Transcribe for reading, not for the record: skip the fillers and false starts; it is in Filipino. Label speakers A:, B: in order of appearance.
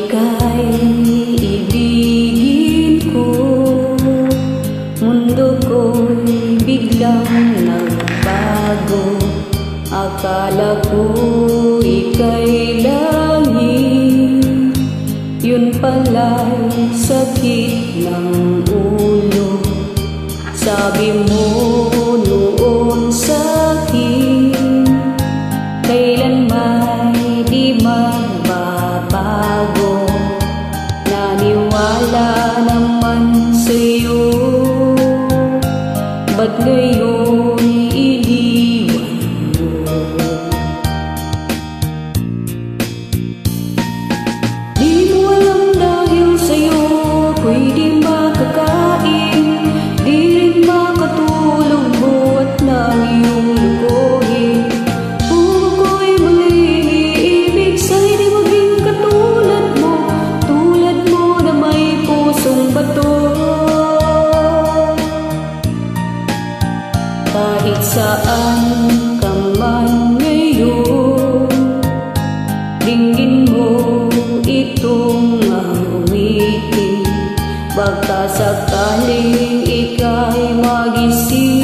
A: ika'y ibigin ko, mundo ko'y biglang nagbago. Akala ko ika'y langit, yun pala'y sakit ng ulo. Sabi mo noon sa'kin, kailan may di magbabago. Naniwala naman sa'yo, ba't ngayon iniwan mo? Di mo alam dahil sa'yo ako'y di makakain, di rin makatulog buhat ng iyong lukuhin. Kung ako'y muling iibig sa'y di maging katulad mo na may pusong bato. Kahit saan ka man ngayon, dinggin mo itong awitin. Baka sakaling ika'y magising,